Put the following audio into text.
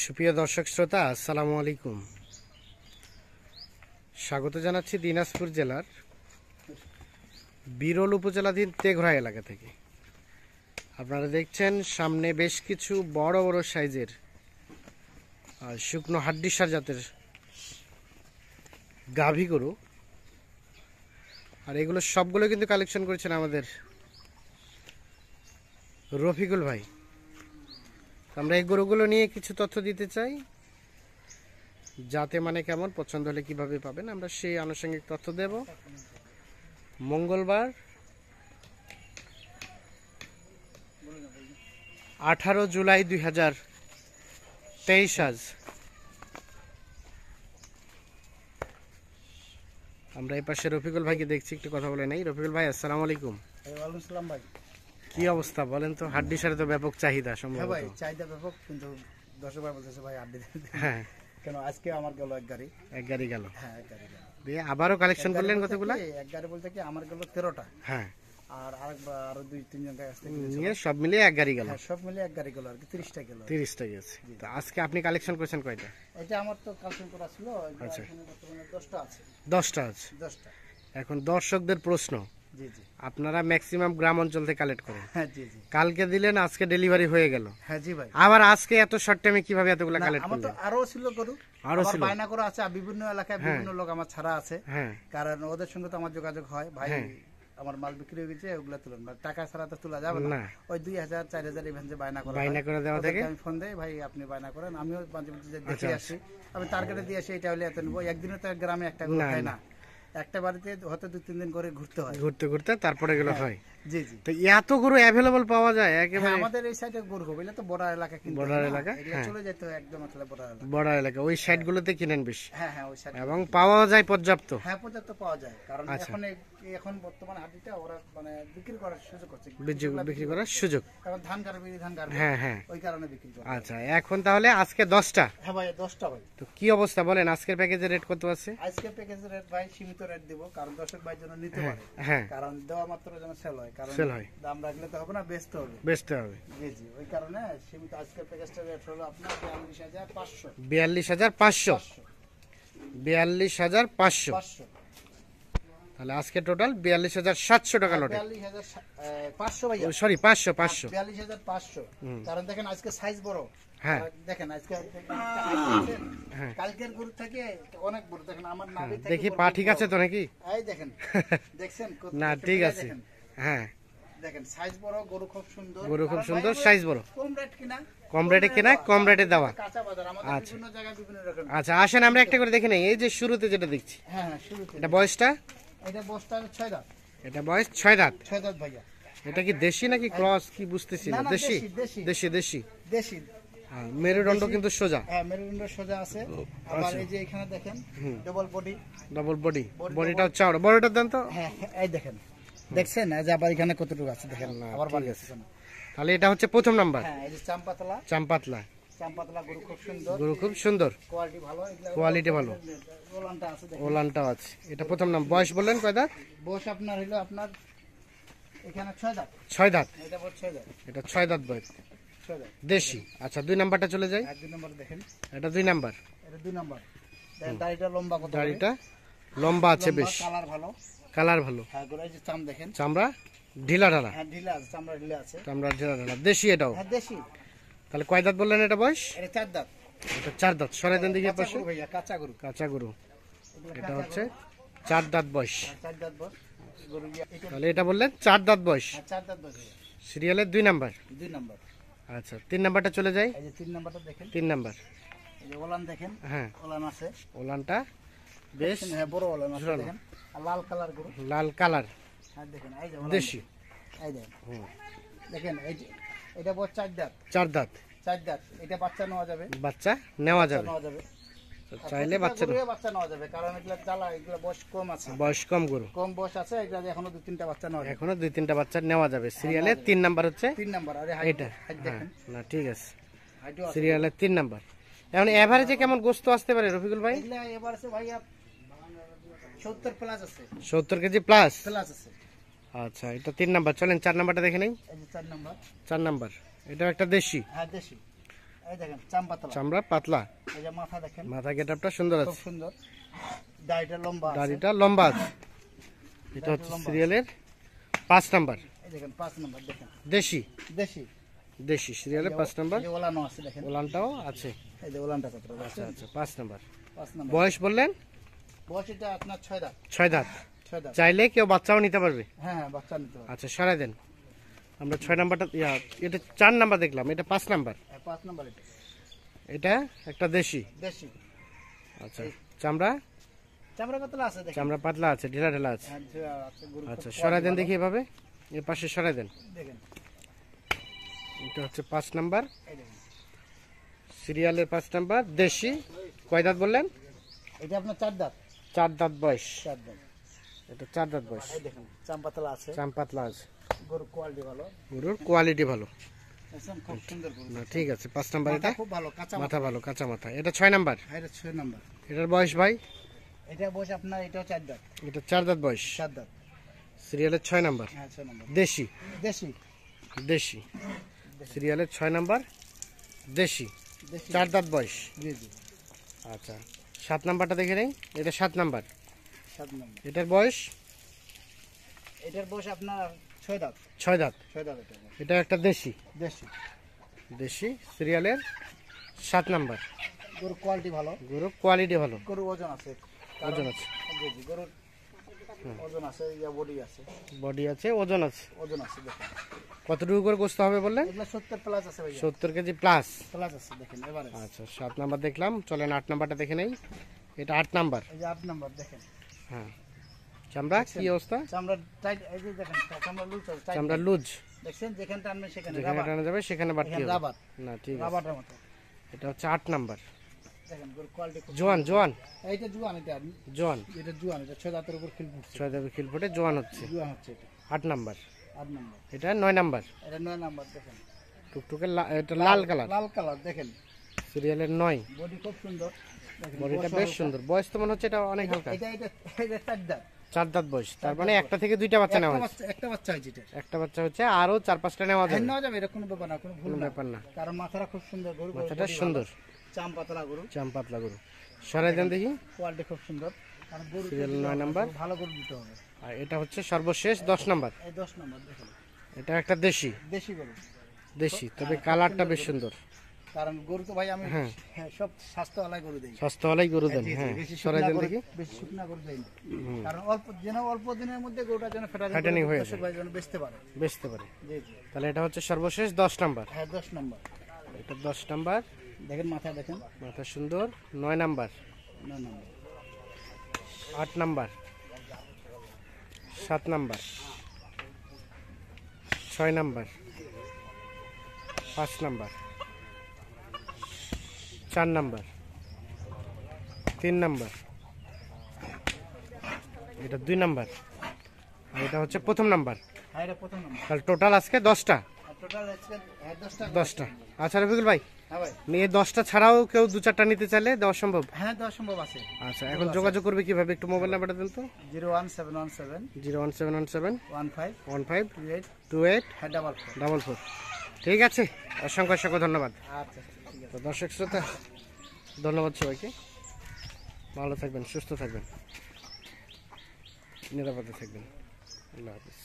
সুপ্রিয় দর্শক শ্রোতা, আসসালামু আলাইকুম। স্বাগত জানাচ্ছি দিনাজপুর জেলার বিরল উপজেলাধীন তেঘরা এলাকা থেকে। আপনারা দেখছেন সামনে বেশ কিছু বড় বড় সাইজের শুকনো হাড্ডিসার জাতের গাভী গরু, আর এগুলো সবগুলো কিন্তু কালেকশন করেছেন আমাদের রফিকুল ভাই। আমরা এই গরুগুলো নিয়ে কিছু তথ্য দিতে চাই, যাতে মানে কেমন, পছন্দ হলে কিভাবে পাবেন, আমরা সেই আনুষঙ্গিক তথ্য দেব। মঙ্গলবার 18 জুলাই 2023 আজ আমরা এই পাশে রফিকুল ভাইকে দেখছি, একটু কথা বলে নেই। রফিকুল ভাই, আসসালামু আলাইকুম। ওয়ালাইকুম আসসালাম ভাই। কি অবস্থা বলেন তো? হাড্ডিসারে তো ব্যাপক চাহিদা সম্ভবত। হ্যাঁ ভাই, চাহিদা ব্যাপক, কিন্তু দর্শক ভাই বলতেছে ভাই হাড্ডি হ্যাঁ, কেন আজকে আমার গেল এক গাড়ি গেল। হ্যাঁ, এক গাড়ি গেল। দিয়ে আবারও কালেকশন করলেন কতগুলা? এক গাড়ি বলতে কি আমার গেল 13টা। হ্যাঁ, আর আরেকবার আরো 2-3 জন কাছ থেকে নিয়ে সব মিলিয়ে এক গাড়ি গেল। হ্যাঁ, সব মিলে এক গাড়ি গেল আর কি, 30টা গেল। 30টা গেছে। তো আজকে আপনি কালেকশন করেছেন কয়টা? এটা আমার তো কালেকশন করা ছিল, আচ্ছা, এখানে বর্তমানে 10টা আছে। 10টা আছে। 10টা। এখন দর্শকদের প্রশ্ন, জি জি, আপনারা ম্যাক্সিমাম গ্রাম অঞ্চল থেকে কালেক্ট করেন। হ্যাঁ জি জি, কালকে দিলেন, আজকে ডেলিভারি হয়ে গেল। হ্যাঁ জি ভাই। আবার আজকে এত শর্ট টাইমে কিভাবে এতগুলো না, কালেক্ট আমার তো করলেন? আরো ছিল গরু, আরো আবার ছিল? বায়না করা আছে, আর বিভিন্ন এলাকায় বিভিন্ন লোক আমার ছাড়া আছে। হ্যাঁ, কারণ ওদের সঙ্গে তো আমার যোগাযোগ হয়, ভাই হ্যাঁ। আমার মাল বিক্রি হয়ে গেছে, ওগুলা তুলুন, টাকা ছাড়া তো তোলা যাবে না। না। ওই 2000-4000 ইভেন যে বায়না করা বায়না হয়, করে দেওয়া ওদেরকে থেকে আমি ফোন দেই, ভাই আপনি বায়না করেন, আমিও মাঝে মাঝে যে আচ্ছা, দেখে আসি, আমি টার্গেটে দিয়ে আসি, এটা হলে এত নেবো। একদিনে তো এক গ্রামে একটা গরু না, খায় না। না, একটা বাড়িতে হয়তো 2-3 দিন করে ঘুরতে হয়। ঘুরতে ঘুরতে তারপরে গেল হয়। জি জি, তো এত গরু অ্যাভেলেবল পাওয়া যায় হ্যাঁ, একেবারে? আমাদের এই সাইডে গরু হবে, এটা তো বর্ডার এলাকা, কিন্তু border এলাকা, এগুলো হ্যাঁ। চলে যেতে হয় একদম আসলে বর্ডার এলাকা। বড় এলাকা, ওই সাইডগুলোতে কিনেন বেশি, হ্যাঁ হ্যাঁ, ওই সাইডে এবং পাওয়া যায় পর্যাপ্ত। হ্যাঁ পর্যাপ্ত পাওয়া যায়, কারণ আচ্ছা। এখন বর্তমানে হাটিটা ওরা মানে বিক্রি করার সুযোগ করছে, বিক্রি করার সুযোগ। কারণ ধান গাড়বে, ধান গাড়বে, হ্যাঁ হ্যাঁ, ওই কারণে বিক্রি করে। আচ্ছা। এখন তাহলে আজকে 10টা। হ্যাঁ ভাই, 10টা ভাই। তো কি অবস্থা বলেন, আজকের প্যাকেজের রেট কত আছে? আজকে প্যাকেজের রেট ভাই সীমিত রেট দিব, কারণ দর্শক ভাই যেন নিতে হ্যাঁ, পারে, হ্যাঁ, কারণ দেওয়া মাত্র যেন সেল হয়, কারণ সেল হয়। দাম রাখলে তো হবে না, বেচতে হবে। বেচতে হবে। জি জি, ওই কারণে সীমিত আজকের প্যাকেজটার রেট হলো আপনার 42,500। 42,500। 42,500। 500। তাহলে আজকে টোটাল 42,700 টাকা লটে। 42,500 ভাই, সরি, 500। 42,500। কারণ দেখেন আজকে সাইজ বড়। হ্যাঁ, দেখেন আজকে হ্যাঁ। কালকের গরু থেকে অনেক বড়, দেখেন আমার নাভি থেকে দেখি বড় পা বড়। ঠিক আছে তো নাকি? এই দেখেন, দেখছেন কত না, একটা ঠিক মিলে আছে। দেখেন। হ্যাঁ, দেখেন সাইজ বড়, গরু খুব সুন্দর। গরু খুব কারণ সুন্দর, ভাই সাইজ বড়। কম রেট কিনা, কম রেটে কেনা, কম রেটে দেওয়া। কাঁচা বাজার আমাদের আচ্ছা। বিভিন্ন জায়গায় বিভিন্ন রকম। আচ্ছা, আসেন আমরা একটা করে দেখে নেই। এই যে শুরুতে যেটা দেখছি, হ্যাঁ হ্যাঁ, শুরুতে এটা বয়সটা? এটা বস্তা 6 দাঁত। এটা বয়স 6 দাঁত। 6 দাঁত ভাইয়া। এটা কি দেশি নাকি ক্রস, কি বুঝতেছি না? না, না, দেশি, দেশি। দেশি, দেশি। দেশি। হ্যাঁ, মেরুদণ্ড কিন্তু সোজা, হ্যাঁ, মেরুদণ্ড সোজা আছে। আবার আচ্ছা। এই যে এখানে দেখেন ডবল বডি। Double body. বডিটাও চাওড়া। বড়টার দেন তো। হ্যাঁ, এই দেখেন, দেখছেন এই যে আবার এখানে কতটুকু আছে দেখেন, আবার ঠিক বাড়ি আছে। আছে। তাহলে এটা হচ্ছে প্রথম নাম্বার। হ্যাঁ, এই যে চাম্পাতলা। চাম্পাতলা গরু খুব সুন্দর, গরু, খুব সুন্দর, কোয়ালিটি ভালো, এগুলা কোয়ালিটি ভালো, ওলানটা আছে দেখেন। ওলানটাও আছে। এটা প্রথম নাম। বয়স বললেন কয় দাঁত? বয়স আপনার হলো আপনার এখানে 6 দাঁত। 6 দাঁত। এটা বড় 6 দাঁত। এটা 6 দাঁত বয়স, 6 দাঁত। দেশি। আচ্ছা, 2 নাম্বারটা চলে যাই। আর 2 নম্বর দেখেন, এটা 2 নাম্বার। এটা 2 নম্বর। দেখেন দাড়িটা লম্বা কত, দাড়িটা লম্বা আছে বেশ, কালার ভালো। কালার ভালো। হ্যাঁ, গরু এই যে চাম দেখেন, চামড়া ঢিলা ঢালা, হ্যাঁ ঢিলা আছে, চামড়া ঢিলা আছে। চামড়া ঢিলা ঢালা, দেশি এটাও। হ্যাঁ, দেশি। তাহলে কয় দাঁত বললেন এটা বয়স? এটা 4 দাঁত। এটা 4 দাঁত। সরাই দেন দিকে কাঁচা পাশে। গরু ভাইয়া, কাঁচা গরু। কাঁচা গরু। এগুলো এটা কাঁচা হচ্ছে গরু। 4 দাঁত বয়স। 4 দাঁত বয়স গরু। এটা তাহলে এটা বললেন 4 দাঁত বয়স। 4 দাঁত বয়স। সিরিয়ালের 2 নাম্বার। 2 নম্বর। আচ্ছা, 3 নাম্বারটা চলে যাই। এই যে 3 নম্বরটা দেখেন, 3 নাম্বার। এই যে ওলান দেখেন, হ্যাঁ, ওলান আছে ওলানটা বেশ হ্যাঁ, বড় ওলান আছে ঝুলানো। দেখেন, আর লাল কালার গরু। লাল কালার, হ্যাঁ দেখেন, এই যে ওলান দেশি। দেখেন, এই দেখেন, হুম, দেখেন এই যে এটা বড় 4 দাঁত। 4 দাঁত। 4 দাঁত। এটা বাচ্চা নেওয়া যাবে, বাচ্চা নেওয়া বাচ্চা যাবে। নেওয়া যাবে। তো আর চাইলে প্রতিটা বাচ্চা গরুরই বাচ্চা নেওয়া যাবে, কারণ এগুলা জ্বালা, এগুলা বয়স কম আছে, বয়স কম গরু, কম বয়স আছে, এগুলা এখনো 2-3টা বাচ্চা নেওয়া যাবে। এখনো 2-3টা বাচ্চা নেওয়া যাবে। সিরিয়ালে 3 নাম্বার হচ্ছে 3 নম্বর। আরে এটা। হাইট হ্যাঁ, দেখেন, না ঠিক আছে, হাইটও আছে। সিরিয়ালে 3 নাম্বার। এখন এভারেজে কেমন গোস্ত আসতে পারে রফিকুল ভাই? এগুলা এবার আছে ভাইয়া 70 প্লাস আছে, 70 কেজি প্লাস। প্লাস আছে। আচ্ছা, এটা 3 নাম্বার। চলেন 4 নাম্বারটা দেখে নেই। এই যে 4 নম্বর। 4 নাম্বার, এটাও একটা দেশি। হ্যাঁ, দেশি। এই দেখেন চামপাতলা, চামড়া পাতলা, এই যে মাথা দেখেন মাথা গেটআপটা সুন্দর খুব আছে, সুন্দর, দাড়িটা লম্বা আছে, দাড়িটা লম্বা আছে। এটা হচ্ছে সিরিয়ালের 5 নাম্বার, এই দেখেন 5 নাম্বার দেখেন, দেশি, দেশি, দেশি সিরিয়ালের 5 নাম্বার। এই যে ওলানো আছে দেখেন, ওলানটাও আছে। এই যে ওলানটা কত আছে, আচ্ছা আচ্ছা 5 নাম্বার। 5 নাম্বার। বয়স বললেন বয়স এটা আপনার 6 দাঁত, 6 দাঁত। 6 দাঁত। চাইলে কেউ বাচ্চাও নিতে পারবে। হ্যাঁ হ্যাঁ, বাচ্চা নিতে হবে। আচ্ছা সরাই দেন। আমরা 6 নাম্বারটা এটা 4 নাম্বার দেখলাম, এটা 5 নাম্বার। 5 নাম্বার এটা এটা একটা দেশি। দেশি। আচ্ছা চামড়া, চামড়া কতলা আছে দেখেন, চামড়া পাতলা আছে, ঢিলা ঢিলা আছে। হ্যাঁ যে আছে গরু আচ্ছা খুব সরাই দেন ভালো। দেখি এভাবে, এর পাশে সরাই দেন। দেখেন এটা হচ্ছে 5 নাম্বার, এই দেখেন, সিরিয়ালের 5 নাম্বার, দেশি। কয় দাঁত বললেন? এটা আপনার 4 দাঁত, 4 দাঁত বয়স। 4 দাঁত। এটা 4 দাঁত বয়স, এই দেখেন চামপাতলা আছে, চাম পাতলা আছে, গরু কোয়ালিটি ভালো, গরুর কোয়ালিটি ভালো। একদম খুব সুন্দর গরু। না ঠিক আছে 5 নাম্বার। মাথা এটা খুব ভালো, কাঁচা মাথা ভালো, কাঁচা মাথা। এটা 6 নাম্বার, হ্যাঁ এটা 6 নাম্বার। এটার বয়স ভাই? এটা বয়স আপনার এটাও 4 দাঁত, এটা 4 দাঁত বয়স, 4 দাঁত, সিরিয়ালের 6 নাম্বার, হ্যাঁ 6 নাম্বার। দেশি, দেশি, দেশি সিরিয়ালের 6 নাম্বার, দেশি, দেশি 4 দাঁত বয়স। জি জি, আচ্ছা 7 নাম্বারটা দেখে নেই, এটা 7 নাম্বার, 7 নাম্বার। এটার বয়স? এটার বয়স আপনার 6 দাঁত, 6 দাঁত। 6 দাঁত এটা বয়স। এটা একটা দেশি, দেশি দেশি সিরিয়ালের 7 নাম্বার। গরু কোয়ালিটি ভালো, গরু কোয়ালিটি ভালো, গরু ওজন আছে, ওজন আছে, জি জি, গরুর ওজন আছে, ইয়া বডি আছে, বডি আছে, ওজন আছে। ওজন আছে দেখেন। কতটুকু করে গোস্ত হবে বললেন? এগুলা 70 প্লাস আছে ভাইয়া, 70 কেজি প্লাস। প্লাস আছে দেখেন এবারে। আচ্ছা 7 নাম্বার দেখলাম, চলেন 8 নাম্বারটা দেখে নেই। এটা 8 নাম্বার। এই যে 8 নাম্বার দেখেন, হ্যাঁ চামড়া কি অবস্থা? চামড়া টাইট, এই যে দেখেন চামড়া লুজ আছে, টাইট চামড়া লুজ, দেখছেন, যেখানে টানবেন সেখানে যেখানে রাবার, টানা যাবে সেখানে বাড়তি এখানে হবে। রাবার, না ঠিক আছে। রাবারের মতো এটা হচ্ছে 8 নাম্বার, দেখেন গরু কোয়ালিটি খুব। জোয়ান, জোয়ান, এইটা জুয়ান, এটা জোয়ান। এটা জুয়ান, এটা 6 দাঁতের উপর খিল ফুটছে, 6 দাঁতের খিল ফুটে জোয়ান হচ্ছে। জুয়ান হচ্ছে এটা। 8 নাম্বার। 8 নাম্বার, এটা 9 নাম্বার, এটা 9 নাম্বার দেখেন, টুকটুকে এটা লাল কালার, লাল কালার দেখেন, সিরিয়ালের 9। বডি খুব সুন্দর দেখেন, বডিটা বয়স বেশ হালকা। সুন্দর। বয়স তো মনে হচ্ছে এটা অনেক হালকা। এটা এটা এটা 4 দাঁত, 4 দাঁত বয়স, তার মানে একটা থেকে 2টা বাচ্চা নেওয়া হয়েছে। একটা বাচ্চা হয়েছে এটা, একটা বাচ্চা হচ্ছে, আরো 4-5টা নেওয়া যাবে, নেওয়া যাবে, এটা কোনো ব্যাপার না, কোনো ভুল কোনো না, ব্যাপার না। কারণ মাথাটা খুব সুন্দর, গরু মাথাটা সুন্দর, চাম পাতলা গরু, চাম পাতলা গরু। সরাই দেন দেখি। কোয়ালিটি খুব সুন্দর, কারণ গরু সিরিয়াল 9 নাম্বার। ভালো গরু দিতে হবে। আর এটা হচ্ছে সর্বশেষ 10 নাম্বার। এই 10 নাম্বার দেখেন, এটা একটা দেশি, দেশি গরু, দেশি, তবে কালারটা বেশ সুন্দর। কারণ গরু তো ভাই আমি হ্যাঁ। হ্যাঁ সব স্বাস্থ্যওয়ালাই গরু দেই, স্বাস্থ্যওয়ালাই গরু দেন। হ্যাঁ বেশি সরাই শুকনা দেন গরু, দেখি। বেশি শুকনা গরু দেই না। কারণ অল্প দিনের মধ্যে গরুটা যেন ফ্যাটেনিং হয়ে দর্শক ভাই যেন বেচতে পারে। বেচতে পারে। জি জি, তাহলে এটা হচ্ছে সর্বশেষ 10 নাম্বার। হ্যাঁ 10 নাম্বার এটা 10 নাম্বার, দেখেন, মাথা দেখেন, মাথা সুন্দর। 9 number, 9 number, 8 number, 7 number, 6 number, 5 number, 4 number, 3 number, এটা 2 নাম্বার, আর এটা হচ্ছে প্রথম নাম্বার। হ্যাঁ এটা প্রথম নাম্বার, তাহলে টোটাল আজকে 10টা। আর টোটাল আজকে 10টা। 10টা। আচ্ছা রফিকুল ভাই, হ্যাঁ ভাই, এই 10টা ছাড়াও কেউ 2-4টা নিতে চাইলে দেওয়া সম্ভব? হ্যাঁ দেওয়া সম্ভব আছে। আচ্ছা এখন যোগাযোগ করবে কিভাবে? একটু মোবাইল নাম্বারটা দেন তো। 01717 01717 15 15 28 28 হ্যাঁ 44। 44। ঠিক আছে, অসংখ্য অসংখ্য ধন্যবাদ। আচ্ছা ঠিক আছে। তো দর্শক শ্রোতা, ধন্যবাদ সবাইকে। ভালো থাকবেন, সুস্থ থাকবেন, নিরাপদে থাকবেন। আল্লাহ হাফিজ।